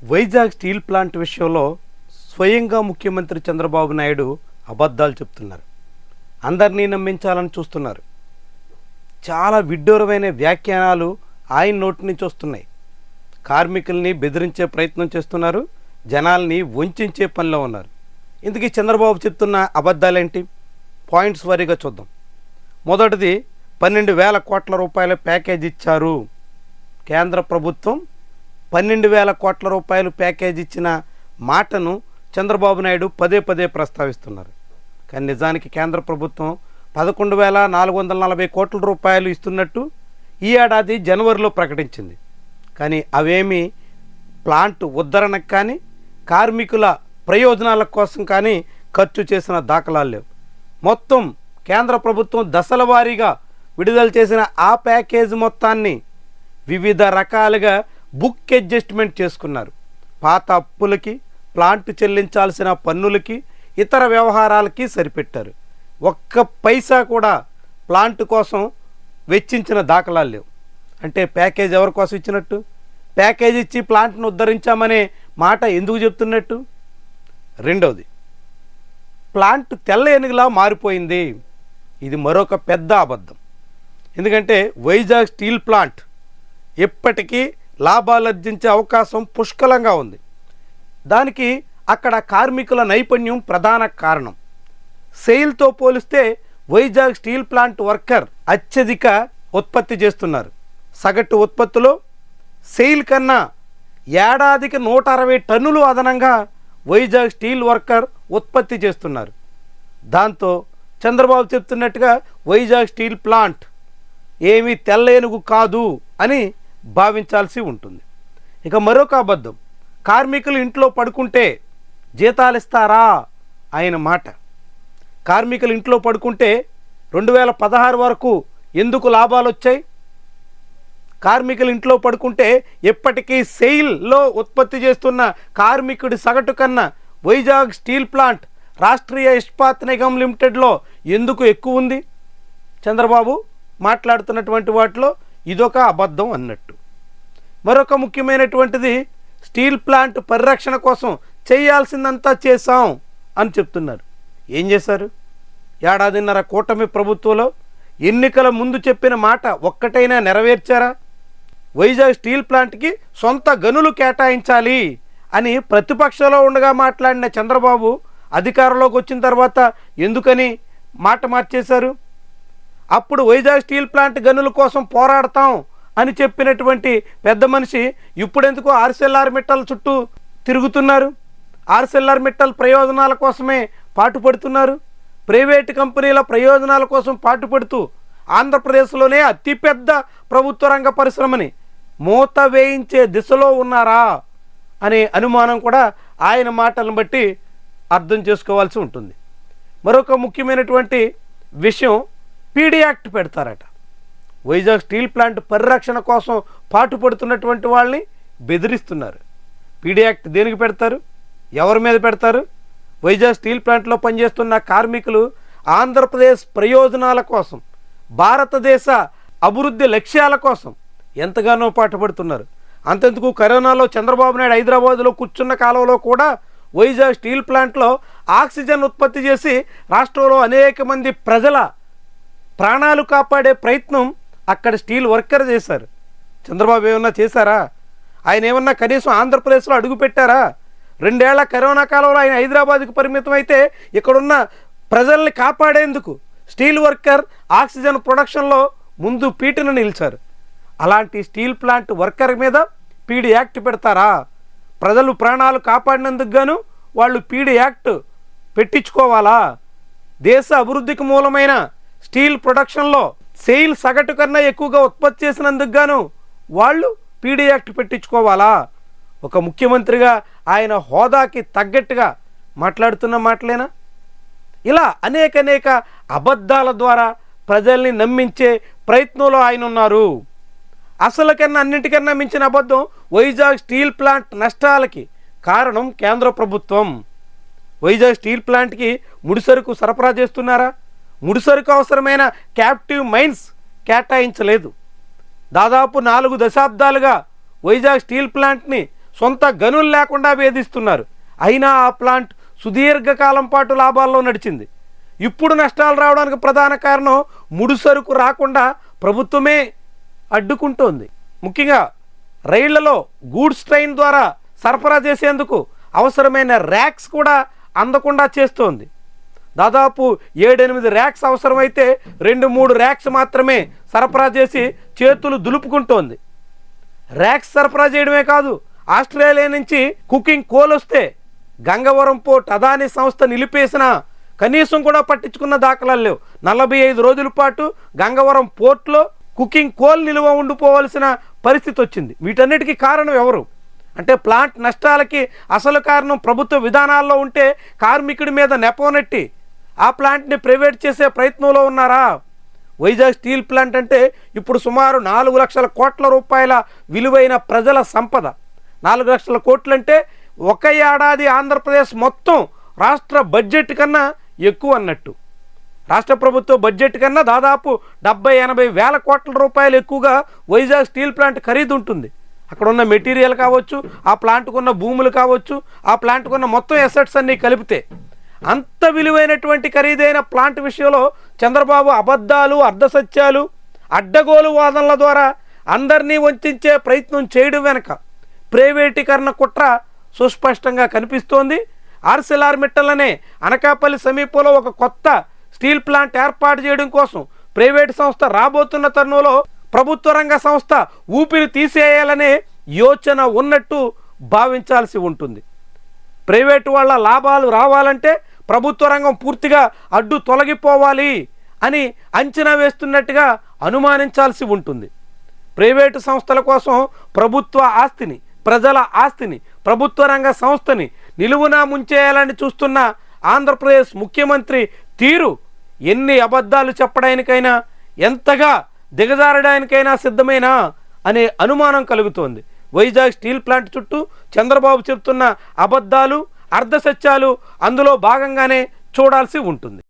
Vizag steel plant విషయంలో స్వయంగా ముఖ్యమంత్రి చంద్రబాబు నాయుడు అబద్ధాలు చెప్తున్నారు. అందరినీ నమ్మించాలని చూస్తున్నారు. చాలా విడ్డూరమైన వ్యాఖ్యానాలు ఆయన నోటి నుంచి వస్తున్నాయి. కార్మికుల్ని బెదిరించే ప్రయత్నం చేస్తున్నారు, జనాల్ని వంచే పనిలో ఉన్నారు. ఇందుకీ చంద్రబాబు చెప్తున్న అబద్ధాలేంటి? పాయింట్స్ వారీగా చూద్దాం. మొదటిది, 12,000 కోట్ల రూపాయల ప్యాకేజ్ ఇచ్చారు. కేంద్ర ప్రభుత్వం 12,000 కోట్ల రూపాయలు ప్యాకేజ్ ఇచ్చిన మాటను చంద్రబాబు నాయుడు పదే పదే ప్రస్తావిస్తున్నారు. కానీ నిజానికి కేంద్ర ప్రభుత్వం 11,440 కోట్ల రూపాయలు ఇస్తున్నట్టు ఈ ఏడాది జనవరిలో ప్రకటించింది. కానీ అవేమీ ప్లాంట్ ఉద్ధరణకు కానీ కార్మికుల ప్రయోజనాల కోసం కానీ ఖర్చు చేసిన దాఖలాలు లేవు. మొత్తం కేంద్ర ప్రభుత్వం దశల వారీగా విడుదల చేసిన ఆ ప్యాకేజ్ మొత్తాన్ని వివిధ రకాలుగా బుక్ అడ్జస్ట్మెంట్ చేసుకున్నారు. పాత అప్పులకి, ప్లాంట్ చెల్లించాల్సిన పన్నులకి, ఇతర వ్యవహారాలకి సరిపెట్టారు. ఒక్క పైసా కూడా ప్లాంట్ కోసం వెచ్చించిన దాఖలాలు లేవు. అంటే ప్యాకేజ్ ఎవరి కోసం ఇచ్చినట్టు? ప్యాకేజ్ ఇచ్చి ప్లాంట్ను ఉద్ధరించామనే మాట ఎందుకు చెప్తున్నట్టు? రెండవది, ప్లాంట్ తెల్ల ఏనుగులా మారిపోయింది. ఇది మరొక పెద్ద అబద్ధం. ఎందుకంటే వైజాగ్ స్టీల్ ప్లాంట్ ఎప్పటికీ లాభాలు ఆర్జించే అవకాశం పుష్కలంగా ఉంది. దానికి అక్కడ కార్మికుల నైపుణ్యం ప్రధాన కారణం. సెయిల్తో పోలిస్తే వైజాగ్ స్టీల్ ప్లాంట్ వర్కర్ అత్యధిక ఉత్పత్తి చేస్తున్నారు. సగటు ఉత్పత్తిలో సెయిల్ కన్నా ఏడాదికి 160 టన్నులు అదనంగా వైజాగ్ స్టీల్ వర్కర్ ఉత్పత్తి చేస్తున్నారు. దాంతో చంద్రబాబు చెప్తున్నట్టుగా వైజాగ్ స్టీల్ ప్లాంట్ ఏమీ తెల్లేనుగు కాదు అని భావించాల్సి ఉంటుంది. ఇక మరొక అబద్ధం, కార్మికులు ఇంట్లో పడుకుంటే జీతాలు ఇస్తారా ఆయన మాట. కార్మికులు ఇంట్లో పడుకుంటే 2016 వరకు ఎందుకు లాభాలు వచ్చాయి? కార్మికులు ఇంట్లో పడుకుంటే ఎప్పటికీ సెయిల్లో ఉత్పత్తి చేస్తున్న కార్మికుడి సగటు కన్నా వైజాగ్ స్టీల్ ప్లాంట్ రాష్ట్రీయ ఇస్పాత్ నిగమ్ లిమిటెడ్లో ఎందుకు ఎక్కువ ఉంది? చంద్రబాబు మాట్లాడుతున్నటువంటి వాటిలో ఇదొక అబద్ధం అన్నట్టు. మరొక ముఖ్యమైనటువంటిది, స్టీల్ ప్లాంట్ పరిరక్షణ కోసం చేయాల్సిందంతా చేశాం అని చెప్తున్నారు. ఏం చేశారు? ఏడాదిన్నర కూటమి ప్రభుత్వంలో ఎన్నికల ముందు చెప్పిన మాట ఒక్కటైనా నెరవేర్చారా? వైజాగ్ స్టీల్ ప్లాంట్కి సొంత గనులు కేటాయించాలి అని ప్రతిపక్షంలో ఉండగా మాట్లాడిన చంద్రబాబు అధికారంలోకి వచ్చిన తర్వాత ఎందుకని మాట మార్చేశారు? అప్పుడు వైజాగ్ స్టీల్ ప్లాంట్ గనుల కోసం పోరాడతాం అని చెప్పినటువంటి పెద్ద మనిషి ఇప్పుడెందుకు ఆర్సెల్ఆర్ మిట్టల్ చుట్టూ తిరుగుతున్నారు? ఆర్సెల్ఆర్ మిట్టల్ ప్రయోజనాల కోసమే పాటుపడుతున్నారు. ప్రైవేటు కంపెనీల ప్రయోజనాల కోసం పాటుపడుతూ ఆంధ్రప్రదేశ్లోనే అతిపెద్ద ప్రభుత్వ రంగ పరిశ్రమని మూత వేయించే దిశలో ఉన్నారా అనే అనుమానం కూడా ఆయన మాటలను బట్టి అర్థం చేసుకోవాల్సి ఉంటుంది. మరొక ముఖ్యమైనటువంటి విషయం, పీడీ యాక్ట్ పెడతారట. వైజాగ్ స్టీల్ ప్లాంట్ పరిరక్షణ కోసం పాటుపడుతున్నటువంటి వాళ్ళని బెదిరిస్తున్నారు. పీడీ యాక్ట్ దేనికి పెడతారు? ఎవరి మీద పెడతారు? వైజాగ్ స్టీల్ ప్లాంట్లో పనిచేస్తున్న కార్మికులు ఆంధ్రప్రదేశ్ ప్రయోజనాల కోసం, భారతదేశ అభివృద్ధి లక్ష్యాల కోసం ఎంతగానో పాటుపడుతున్నారు. అంతెందుకు, కరోనాలో చంద్రబాబు నాయుడు హైదరాబాదులో కూర్చున్న కాలంలో కూడా వైజాగ్ స్టీల్ ప్లాంట్లో ఆక్సిజన్ ఉత్పత్తి చేసి రాష్ట్రంలో అనేక మంది ప్రజల ప్రాణాలు కాపాడే ప్రయత్నం అక్కడ స్టీల్ వర్కర్ చేశారు. చంద్రబాబు ఏమన్నా చేశారా? ఆయన ఏమన్నా కనీసం ఆంధ్రప్రదేశ్లో అడుగుపెట్టారా? 2 ఏళ్ల కరోనా కాలంలో ఆయన హైదరాబాద్కు పరిమితం అయితే ఇక్కడున్న ప్రజల్ని కాపాడేందుకు స్టీల్ వర్కర్ ఆక్సిజన్ ప్రొడక్షన్లో ముందు పీటను నిలిచారు. అలాంటి స్టీల్ ప్లాంట్ వర్కర్ మీద పీడీ యాక్ట్ పెడతారా? ప్రజలు ప్రాణాలు కాపాడినందుకు గాను వాళ్ళు పీడీ యాక్ట్ పెట్టించుకోవాలా? దేశ అభివృద్ధికి మూలమైన స్టీల్ ప్రొడక్షన్లో సెయిల్ సగటు కన్నా ఎక్కువగా ఉత్పత్తి చేసినందుకు గాను వాళ్ళు పీడీ యాక్ట్ పెట్టించుకోవాలా? ఒక ముఖ్యమంత్రిగా ఆయన హోదాకి తగ్గట్టుగా మాట్లాడుతున్న మాటలేనా? ఇలా అనేక అబద్ధాల ద్వారా ప్రజల్ని నమ్మించే ప్రయత్నంలో ఆయన ఉన్నారు. అసలు కన్నా అన్నింటికన్నా మించిన అబద్ధం, వైజాగ్ స్టీల్ ప్లాంట్ నష్టాలకి కారణం కేంద్ర ప్రభుత్వం. వైజాగ్ స్టీల్ ప్లాంట్కి ముడిసరుకు సరఫరా చేస్తున్నారా? ముడిసరుకు అవసరమైన క్యాప్టివ్ మైన్స్ కేటాయించలేదు. దాదాపు 4 దశాబ్దాలుగా వైజాగ్ స్టీల్ ప్లాంట్ని సొంత గనులు లేకుండా వేధిస్తున్నారు. అయినా ఆ ప్లాంట్ సుదీర్ఘకాలం పాటు లాభాల్లో నడిచింది. ఇప్పుడు నష్టాలు రావడానికి ప్రధాన కారణం ముడిసరుకు రాకుండా ప్రభుత్వమే అడ్డుకుంటోంది. ముఖ్యంగా రైళ్లలో గూడ్స్ ట్రైన్ ద్వారా సరఫరా చేసేందుకు అవసరమైన ర్యాక్స్ కూడా అందకుండా చేస్తోంది. దాదాపు 7-8 ర్యాక్స్ అవసరమైతే 2-3 ర్యాక్స్ మాత్రమే సరఫరా చేసి చేతులు దులుపుకుంటోంది. ర్యాక్స్ సరఫరా చేయడమే కాదు, ఆస్ట్రేలియా నుంచి కుకింగ్ కోల్ వస్తే గంగవరం పోర్ట్ అదానీ సంస్థ నిలిపేసిన కనీసం కూడా పట్టించుకున్న దాఖలాలు లేవు. 45 రోజుల పాటు గంగవరం పోర్ట్లో కుకింగ్ కోల్ నిల్వ ఉండిపోవాల్సిన పరిస్థితి వచ్చింది. వీటన్నిటికీ కారణం ఎవరు అంటే ప్లాంట్ నష్టాలకి అసలు కారణం ప్రభుత్వ విధానాల్లో ఉంటే కార్మికుడి మీద నెపనెట్టి ఆ ప్లాంట్ని ప్రైవేట్ చేసే ప్రయత్నంలో ఉన్నారా? వైజాగ్ స్టీల్ ప్లాంట్ అంటే ఇప్పుడు సుమారు 4 లక్షల కోట్ల రూపాయల విలువైన ప్రజల సంపద. 4 లక్షల కోట్లు అంటే ఒక ఏడాది ఆంధ్రప్రదేశ్ మొత్తం రాష్ట్ర బడ్జెట్ కన్నా ఎక్కువ అన్నట్టు. రాష్ట్ర ప్రభుత్వ బడ్జెట్ కన్నా దాదాపు 70-80 వేల కోట్ల రూపాయలు ఎక్కువగా వైజాగ్ స్టీల్ ప్లాంట్ ఖరీదు ఉంటుంది. అక్కడ ఉన్న మెటీరియల్ కావచ్చు, ఆ ప్లాంట్కు ఉన్న భూములు కావచ్చు, ఆ ప్లాంట్కు ఉన్న మొత్తం అసెట్స్ అన్నీ కలిపితే అంత విలువైనటువంటి ఖరీదైన ప్లాంట్ విషయంలో చంద్రబాబు అబద్ధాలు, అర్ధసత్యాలు, అడ్డగోలు వాదనల ద్వారా అందరినీ వంచే ప్రయత్నం చేయడం వెనక ప్రైవేటీకరణ కుట్ర సుస్పష్టంగా కనిపిస్తోంది. ఆర్సిలార్మిట్టల్ అనే అనకాపల్లి సమీపంలో ఒక కొత్త స్టీల్ ప్లాంట్ ఏర్పాటు చేయడం కోసం ప్రైవేట్ సంస్థ రాబోతున్న తరుణంలో ప్రభుత్వ రంగ సంస్థ ఊపిరి తీసేయాలనే యోచన ఉన్నట్టు భావించాల్సి ఉంటుంది. ప్రైవేటు వాళ్ళ లాభాలు రావాలంటే ప్రభుత్వ రంగం పూర్తిగా అడ్డు తొలగిపోవాలి అని అంచనా వేస్తున్నట్టుగా అనుమానించాల్సి ఉంటుంది. ప్రైవేటు సంస్థల కోసం ప్రభుత్వ ఆస్తిని, ప్రజల ఆస్తిని, ప్రభుత్వ రంగ సంస్థని నిలువునా ముంచేయాలని చూస్తున్న ఆంధ్రప్రదేశ్ ముఖ్యమంత్రి తీరు ఎన్ని అబద్ధాలు చెప్పడానికైనా, ఎంతగా దిగజారడానికైనా సిద్ధమేనా అనే అనుమానం కలుగుతోంది. వైజాగ్ స్టీల్ ప్లాంట్ చుట్టూ చంద్రబాబు చెప్తున్న అబద్ధాలు, అర్ధసత్యాలు అందులో భాగంగానే చూడాల్సి ఉంటుంది.